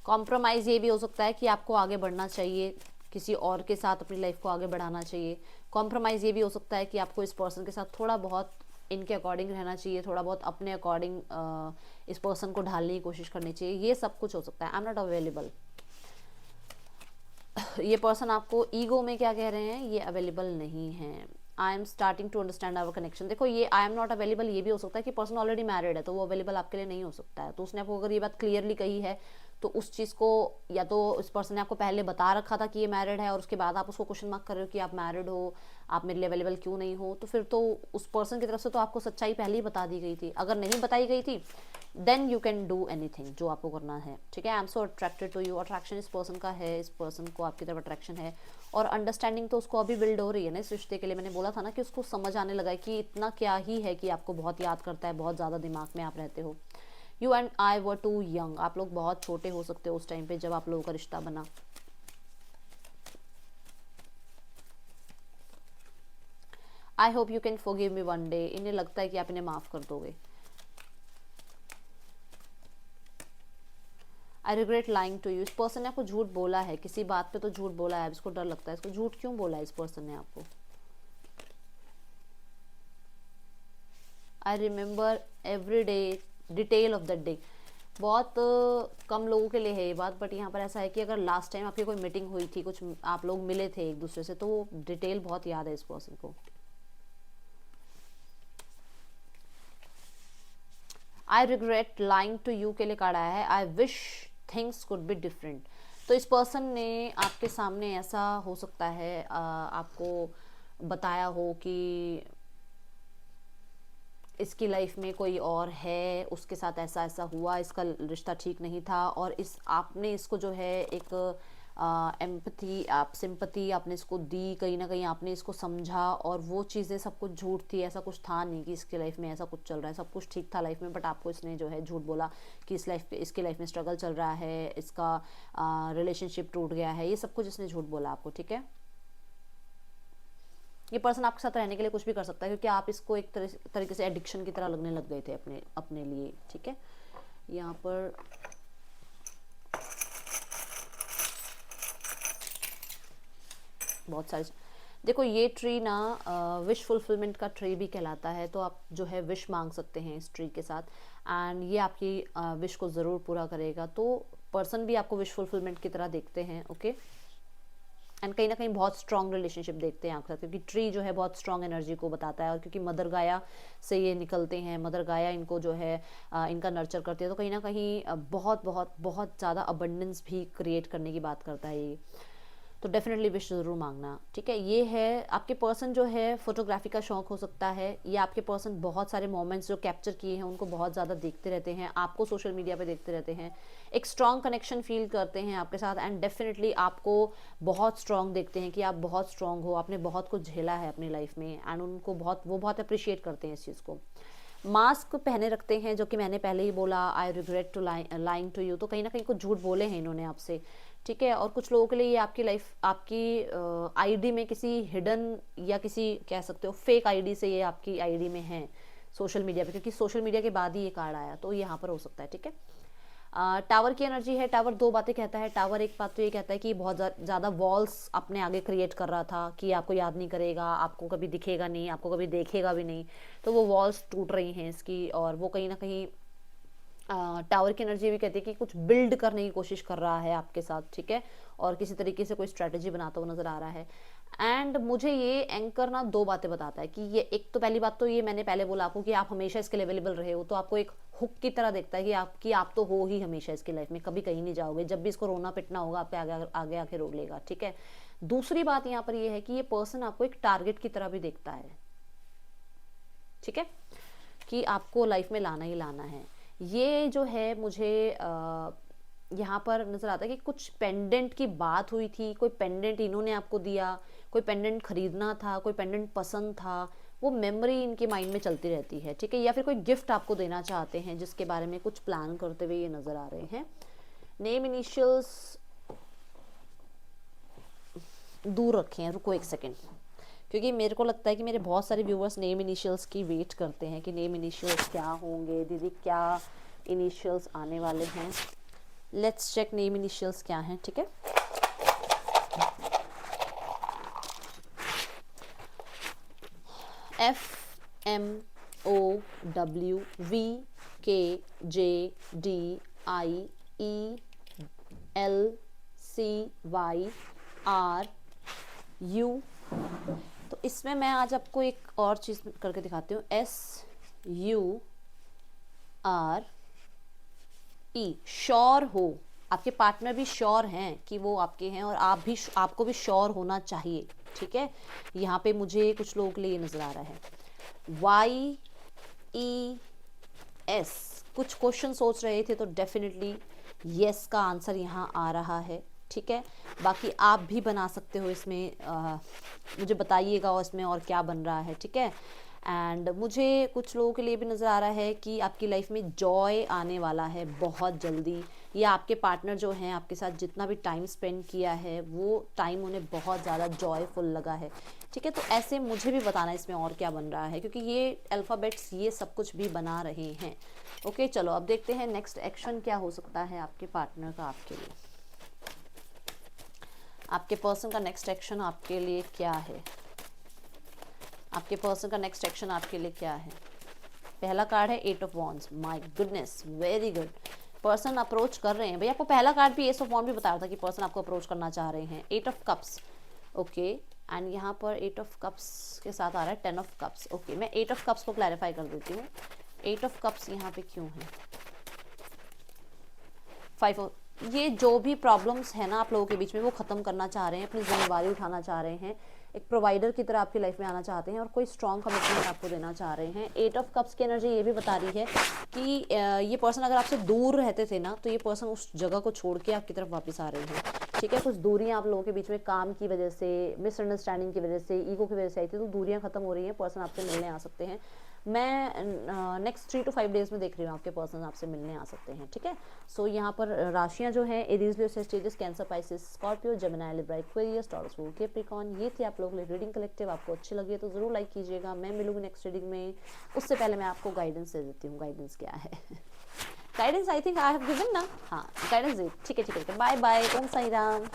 कॉम्प्रोमाइज़ ये भी हो सकता है कि आपको आगे बढ़ना चाहिए, किसी और के साथ अपनी लाइफ को आगे बढ़ाना चाहिए। कॉम्प्रोमाइज़ ये भी हो सकता है कि आपको इस पर्सन के साथ थोड़ा बहुत इनके अकॉर्डिंग रहना चाहिए, थोड़ा बहुत अपने अकॉर्डिंग इस पर्सन को ढालने की कोशिश करनी चाहिए, ये सब कुछ हो सकता है। आई एम नॉट अवेलेबल, ये पर्सन आपको ईगो में क्या कह रहे हैं, ये अवेलेबल नहीं है। I am starting to understand our connection. देखो ये आई एम नॉट अवेलेबल ये भी हो सकता है कि पर्सन ऑलरेडी मैरिड है तो वो अवेलेबल आपके लिए नहीं हो सकता है। तो उसने आपको अगर ये बात क्लियरली कही है तो उस चीज़ को, या तो इस पर्सन ने आपको पहले बता रखा था कि ये मैरिड है और उसके बाद आप उसको क्वेश्चन मार्क कर रहे हो कि आप मैरिड हो, आप मेरे लिए अवेलेबल क्यों नहीं हो, तो फिर तो उस पर्सन की तरफ से तो आपको सच्चाई पहले ही बता दी गई थी। अगर नहीं बताई गई थी then you can do anything जो आपको करना है, ठीक है। I am so attracted to you, attraction इस पर्सन का है, इस पर्सन को आपकी तरफ अट्रैक्शन है। और अंडरस्टैंडिंग तो उसको अभी बिल्ड हो रही है ना इस रिश्ते के लिए। मैंने बोला था ना कि उसको समझ आने लगा है कि इतना क्या ही है कि आपको बहुत याद करता है, बहुत ज़्यादा दिमाग में आप रहते हो। You and I were too young, आप लोग बहुत छोटे हो सकते हो उस टाइम पे जब आप लोगों का रिश्ता बना। I hope you can forgive me one day, इन्हें लगता है कि आप इन्हें माफ़ कर दोगे। I regret lying to you, इस पर्सन ने आपको झूठ बोला है, किसी बात पे तो झूठ बोला है, इसको डर लगता है। इसको झूठ क्यों बोला है इस पर्सन ने आपको? I remember every day detail of that day, बहुत कम लोगों के लिए है ये बात, बट यहाँ पर ऐसा है कि अगर लास्ट टाइम आपकी कोई मीटिंग हुई थी, कुछ आप लोग मिले थे एक दूसरे से, तो वो डिटेल बहुत याद है इस पर्सन को। I regret lying to you के लिए कार्ड आया है, I wish things could be different. तो इस पर्सन ने आपके सामने ऐसा हो सकता है आपको बताया हो कि इसकी लाइफ में कोई और है, उसके साथ ऐसा ऐसा हुआ, इसका रिश्ता ठीक नहीं था, और इस आपने इसको जो है एक एम्पथी, आप सिंपथी आपने इसको दी, कहीं ना कहीं आपने इसको समझा, और वो चीज़ें सब कुछ झूठ थी। ऐसा कुछ था नहीं कि इसके लाइफ में ऐसा कुछ चल रहा है, सब कुछ ठीक था लाइफ में, बट आपको इसने जो है झूठ बोला कि इसकी लाइफ में स्ट्रगल चल रहा है, इसका रिलेशनशिप टूट गया है, ये सब कुछ इसने झूठ बोला आपको, ठीक है। ये पर्सन आपके साथ रहने के लिए कुछ भी कर सकता है क्योंकि आप इसको एक तरीके से एडिक्शन की तरह लगने लग गए थे अपने अपने लिए, ठीक है। यहाँ पर बहुत सारे, देखो ये ट्री ना विश फुलफिलमेंट का ट्री भी कहलाता है, तो आप जो है विश मांग सकते हैं इस ट्री के साथ, एंड ये आपकी विश को ज़रूर पूरा करेगा। तो पर्सन भी आपको विश फुलफिलमेंट की तरह देखते हैं, ओके। एंड कहीं ना कहीं बहुत स्ट्रॉन्ग रिलेशनशिप देखते हैं आपके साथ, क्योंकि ट्री जो है बहुत स्ट्रॉन्ग एनर्जी को बताता है, और क्योंकि मदर गाया से ये निकलते हैं, मदर गाया इनको जो है इनका नर्चर करती है, तो कहीं ना कहीं बहुत बहुत बहुत ज़्यादा अबंडेंस भी क्रिएट करने की बात करता है ये। तो डेफिनेटली विश ज़रूर मांगना, ठीक है। ये है आपके पर्सन जो है फोटोग्राफी का शौक हो सकता है, या आपके पर्सन बहुत सारे मोमेंट्स जो कैप्चर किए हैं उनको बहुत ज़्यादा देखते रहते हैं, आपको सोशल मीडिया पे देखते रहते हैं, एक स्ट्रॉन्ग कनेक्शन फील करते हैं आपके साथ, एंड डेफिनेटली आपको बहुत स्ट्रॉन्ग देखते हैं कि आप बहुत स्ट्रॉन्ग हो, आपने बहुत कुछ झेला है अपनी लाइफ में, एंड उनको वो बहुत अप्रिशिएट करते हैं इस चीज़ को। मास्क पहने रखते हैं, जो कि मैंने पहले ही बोला, I regret to lying to you, तो कहीं ना कहीं कुछ झूठ बोले हैं इन्होंने आपसे, ठीक है। और कुछ लोगों के लिए ये आपकी लाइफ, आपकी आईडी में किसी हिडन या किसी कह सकते हो फेक आईडी से ये आपकी आईडी में है सोशल मीडिया पे, क्योंकि सोशल मीडिया के बाद ही ये कार्ड आया, तो यहाँ पर हो सकता है, ठीक है। टावर की एनर्जी है, टावर दो बातें कहता है। टावर एक बात तो ये कहता है कि बहुत ज़्यादा वॉल्स अपने आगे क्रिएट कर रहा था कि आपको याद नहीं करेगा, आपको कभी दिखेगा नहीं, आपको कभी देखेगा भी नहीं, तो वो वॉल्स टूट रही हैं इसकी, और वो कहीं ना कहीं टावर की एनर्जी भी कहती है कि कुछ बिल्ड करने की कोशिश कर रहा है आपके साथ, ठीक है, और किसी तरीके से कोई स्ट्रेटजी बनाता हुआ नजर आ रहा है। एंड मुझे ये एंकर ना दो बातें बताता है कि ये, एक तो पहली बात तो ये मैंने पहले बोला आपको कि आप हमेशा इसके लिए अवेलेबल रहे हो, तो आपको एक हुक की तरह देखता है कि आप तो हो ही हमेशा इसकी लाइफ में, कभी कहीं नहीं जाओगे, जब भी इसको रोना पिटना होगा आपके आगे आगे आके रो लेगा, ठीक है। दूसरी बात यहाँ पर ये है कि ये पर्सन आपको एक टारगेट की तरह भी देखता है, ठीक है, कि आपको लाइफ में लाना ही लाना है। ये जो है मुझे यहाँ पर नज़र आता है कि कुछ पेंडेंट की बात हुई थी, कोई पेंडेंट इन्होंने आपको दिया, कोई पेंडेंट खरीदना था, कोई पेंडेंट पसंद था, वो मेमोरी इनके माइंड में चलती रहती है, ठीक है। या फिर कोई गिफ्ट आपको देना चाहते हैं जिसके बारे में कुछ प्लान करते हुए ये नज़र आ रहे हैं। नेम इनिशियल्स दूर रखें हैं, रुको एक सेकेंड, क्योंकि मेरे को लगता है कि मेरे बहुत सारे व्यूवर्स नेम इनिशियल्स की वेट करते हैं कि नेम इनिशियल्स क्या होंगे, दीदी क्या इनिशियल्स आने वाले हैं। लेट्स चेक नेम इनिशियल्स क्या हैं, ठीक है। SOWVKJDIELCYRU। तो इसमें मैं आज आपको एक और चीज़ करके दिखाती हूँ, SURE। श्योर हो, आपके पार्टनर भी श्योर हैं कि वो आपके हैं, और आपको भी श्योर होना चाहिए, ठीक है। यहाँ पे मुझे कुछ लोगों के लिए ये नज़र आ रहा है YES, कुछ क्वेश्चन सोच रहे थे तो डेफिनेटली यस का आंसर यहाँ आ रहा है, ठीक है। बाकी आप भी बना सकते हो इसमें, मुझे बताइएगा और इसमें और क्या बन रहा है, ठीक है। एंड मुझे कुछ लोगों के लिए भी नज़र आ रहा है कि आपकी लाइफ में जॉय आने वाला है बहुत जल्दी, या आपके पार्टनर जो हैं आपके साथ जितना भी टाइम स्पेंड किया है वो टाइम उन्हें बहुत ज़्यादा जॉयफुल लगा है, ठीक है। तो ऐसे मुझे भी बताना इसमें और क्या बन रहा है, क्योंकि ये अल्फ़ाबेट्स ये सब कुछ भी बना रहे हैं। ओके, चलो अब देखते हैं नेक्स्ट एक्शन क्या हो सकता है आपके पार्टनर का आपके लिए। आपके पर्सन का नेक्स्ट एक्शन आपके लिए क्या है? आपके पर्सन का नेक्स्ट एक्शन आपके लिए क्या है? पहला कार्ड है 8 of wands. My goodness, very good. Person approach कर रहे हैं भैया। आपको पहला कार्ड भी एस ऑफ वॉन्ड भी बता रहा था कि पर्सन आपको अप्रोच करना चाह रहे हैं। 8 ऑफ कप्स, ओके। एंड यहाँ पर 8 ऑफ कप्स के साथ आ रहा है 10 ऑफ कप्स। ओके, मैं 8 ऑफ कप्स को क्लैरिफाई कर देती हूँ। 8 ऑफ कप्स यहाँ पे क्यों है? 5 ऑफ, ये जो भी प्रॉब्लम्स है ना आप लोगों के बीच में वो ख़त्म करना चाह रहे हैं, अपनी जिम्मेदारी उठाना चाह रहे हैं, एक प्रोवाइडर की तरह आपकी लाइफ में आना चाहते हैं और कोई स्ट्रॉन्ग कमिटमेंट आपको देना चाह रहे हैं। 8 ऑफ कप्स की एनर्जी ये भी बता रही है कि ये पर्सन अगर आपसे दूर रहते थे ना तो ये पर्सन उस जगह को छोड़ के आपकी तरफ वापस आ रहे हैं, ठीक है। कुछ दूरियां आप लोगों के बीच में काम की वजह से, मिसअंडरस्टैंडिंग की वजह से, ईगो की वजह से आई थी, तो दूरियां खत्म हो रही हैं, पर्सन आपसे मिलने आ सकते हैं। मैं नेक्स्ट 3 to 5 डेज में देख रही हूँ आपके पर्सन आपसे मिलने आ सकते हैं, ठीक है। सो यहाँ पर राशियाँ जो हैं Aries, Leo, Sagittarius, Cancer, Pisces, Scorpio, Gemini, Libra, Aquarius, Taurus, Capricorn, ये थी आप लोगों के लिए रीडिंग कलेक्टिव। आपको अच्छी लगी है तो ज़रूर लाइक कीजिएगा। मैं मिलूंगी नेक्स्ट रीडिंग में, उससे पहले मैं आपको गाइडेंस दे देती हूँ। गाइडेंस क्या है? Guidance I think I have given ना, हाँ गाइडेंस दे, ठीक है ठीक है। बाय बाय, ओम साई राम।